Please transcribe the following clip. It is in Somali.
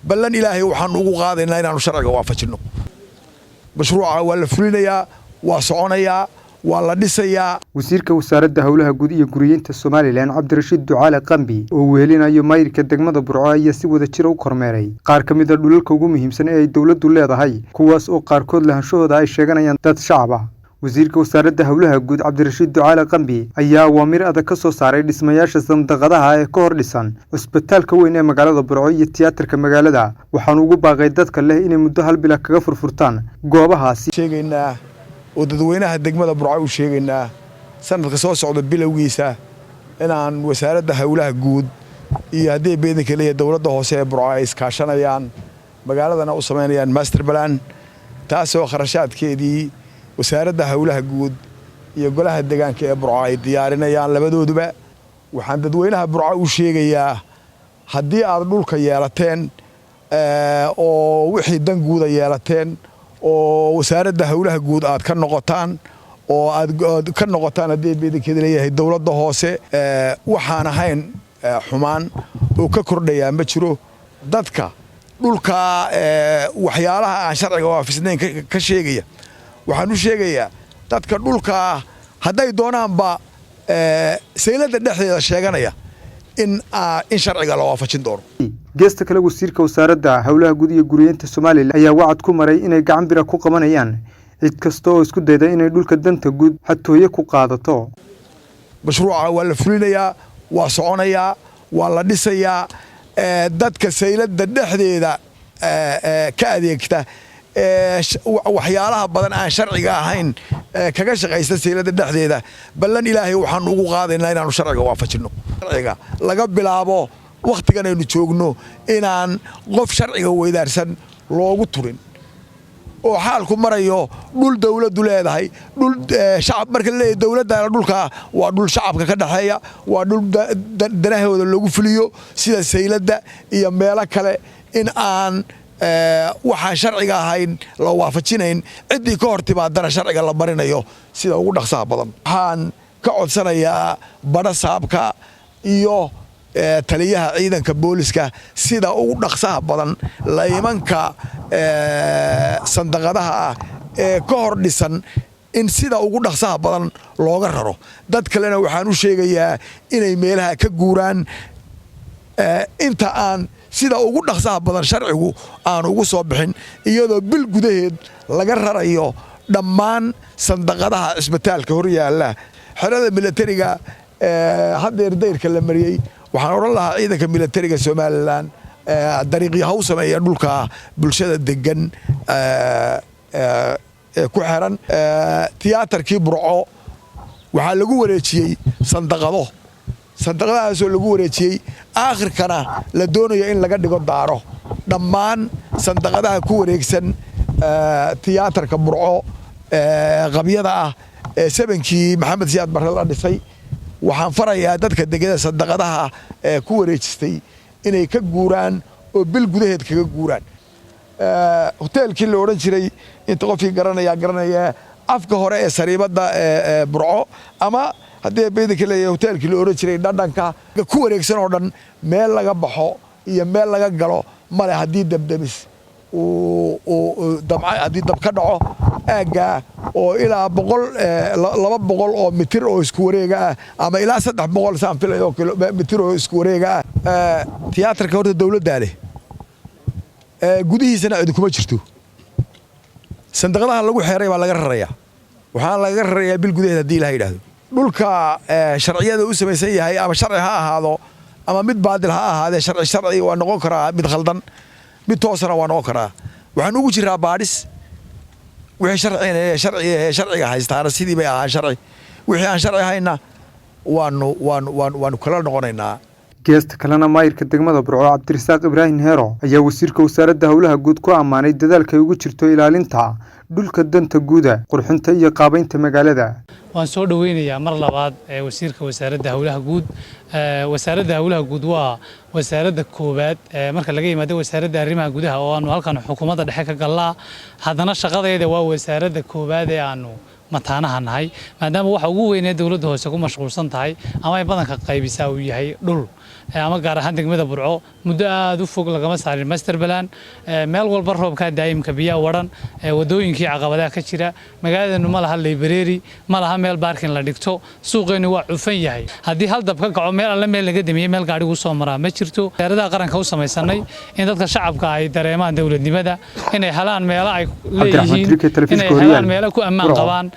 ballan ilaahay waxaan ugu qaadaynaa inaanu sharciga waafajino mashruuca waa la fulinayaa waa soconayaa waa la dhisayaa wasiirka wasaaradda hawlaha guud iyo guriyeynta Soomaaliland Cabdirashiid Ducaale Qambi oo wehelinayo maayirka degmada Burco ayaa si wada jir u kormeeray qaar ka mid ah dhulalka ugu muhiimsan ee ay dawladdu leedahay kuwaas oo qaarkood lahanshahooda ay sheeganayaan dad shacab ah wasiirka wasaaradda hawlaha guud Cabdirashiid Ducaale Qambi ayaa waamir adag ka soo saaray dhismayaasha sandaqadaha ee ka hor dhisan isbitaalka weyn ee magaalada Burco iyo tiyaatarka magaalada waxaan ugu baaqay dadka leh inay muddo hal bil kaga furfurtaan goobahaasi sheegaynaa oo dadweynaha degmada Burco u sheegaynaa sanadka soo socda bilowgiisa inaan wasaaradda hawlaha guud iyo haddii beedanka leeyahay dawladda hoose ee Burco ay iskaashanayaan magaaladana u sameynayaan master plan taasoo kharashaadkeedii wasaaradda hawlaha guud iyo golaha deegaanka ee Burco ay diyaarinayaan labadooduba waxaan dadweynaha Burco u sheegayaa haddii aad dhulka yeelateen oo wixii dan guud yeelateen oo wasaaradda hawlaha guud aad ka noqotaan oo aad ka noqotaan haddii beedankeeda leeyahay dawladda hoose waxaan ahayn xumaan oo ka kordhaya ma jiro dadka dhulka waxyaalaha aan sharciga waafaqsanayn ka sheegaya waxaan u sheegayaa dadka dhulka hadday doonaanba sayladda dhexdeeda sheeganaya in sharciga la waafajin doono geesta kale wasiirka wasaaradda hawlaha guud iyo guriyeynta Soomaaliland ayaa wacad ku maray inay gacan bira ku qabanayaan cid kasta oo isku dayda inay dhulka danta guud xatooye ku qaadato mashruuca waa la fulinayaa waa soconayaa waa la dhisayaa dadka sayladda dhexdeeda ka adeegta waxyaalaha badan aan sharciga ahayn kaga shaqeysta sayladda dhexdeeda ballan ilaahay waxaan ugu qaadaynaa inaanu sharciga waafajino sharciga laga bilaabo waqtigan aynu joogno inaan qof sharciga weydaarsan loogu turin oo xaalku marayo dhul dawladdu leedahay dhul shacab marka leeyahay dawladda dhulka waa dhul shacabka ka dhaxeeya waa dhul danahooda lagu fuliyo sida sayladda iyo meelo kale in aan waxa sharciga ahayn la waafajinayn cidii ka hor timaadana sharciga la marinayo sida ugu dhaqsaha badan waxaan ka codsanayaa bada saabka iyo taliyaha ciidanka booliska sida ugu dhaqsaha badan laymanka sandaqadaha ee ka hor dhisan in sida ugu dhaqsaha badan looga raro dad kalena waxaan u sheegayaa inay meelaha ka guuraan inta aan sida ugu dhaqsaha badan sharcigu aan ugu soo bixin iyadoo bil gudaheed laga rarayo dhammaan sandaqadaha isbitaalka hor yaala xerada militariga hadeer dayrka la mariyay waxaan oran lahaa ciidanka militariga Soomaaliland dariiqyo haw sameeya dhulka bulshada degan ku xiran tiyaatarkii Burco waxa lagu wareejiyay sandaqadahaasoo lagu wareejiyay aakhirkana la doonayo in laga dhigo daaro dhammaan sandaqadaha ku wareegsan tiyaatarka Burco qabyada ah sabankii Maxamed Siyaad Barre la dhisay waxaan farayaa dadka degmada sandaqadaha ku wareejistay inay ka guuraan oo bil gudaheed kaga guuraan hoteelkii la oran jiray inta qofkii garanaya afka hore ee sariibada Burco ama haddii beedanka leeyahay hoteelkii la oran jiray dhadhanka ku wareegsan oo dhan meel laga baxo iyo meel laga galo male haddii dabdamis haddii dab ka dhaco aaga oo ilaa 200 oo mitir oo isku wareega ah ama ilaa 300 saan filayo mitir oo isku wareega ah tiyaatarka horta dawladda leh gudihiisana cid kuma jirto sandaqadaha lagu xeeray baa laga rarayaa waxaan laga rarayaa bil gudaheed haddii la yiraahdo dhulka sharciyada u samaysan yahay ama sharci ha ahaado ama mid baadil ha ahaadee sharci waa noqon karaa mid khaldan mid toosana waa noqon karaa waxaan ugu jiraa baadhis wixii sharciga haystaana sidii bay ahaan sharci wixii aan sharci hayna waanu kala noqonaynaa geesta kalena maayirka degmada Burco Cabdirasaaq Ibraahim Heero ayaa wasiirka wasaaradda hawlaha guud ku amaanay dadaalka ay ugu jirto ilaalinta dhulka danta guud qurxinta iyo qaabaynta magaalada waan soo dhaweynayaa mar labaad wasiirka wasaaradda hawlaha guud wasaaradda hawlaha guud waa wasaaradda koobaad marka laga yimaado wasaaradda arrimaha gudaha oo aanu halkan xukuumadda dhexe ka galnaa haddana shaqadeeda waa wasaaradda koobaad ee aanu mataanaha nahay maadaama waxa ugu weyn ee dawladda hoose ku mashquulsan tahay ama ay badanka qaybisaa uu yahay dhul ama gaar ahaan degmada Burco muddo aad u fog lagama saarin master plan meel walba roobka daa'imka biyaha waran wadooyinkii caqabadaha ka jira magaalada ma laha library ma laha meel parking la dhigto suuqeenu waa cufan yahay haddii hal dab ka kaco meel alla meel laga damiyay meel gaarigu soo maraa ma jirto wasaaradda qaranka u samaysanay in dadka shacabka ay dareemaan dawladnimada inay helaan meelo ay leeyihiin inay helaan meelo ku ammaan qabaan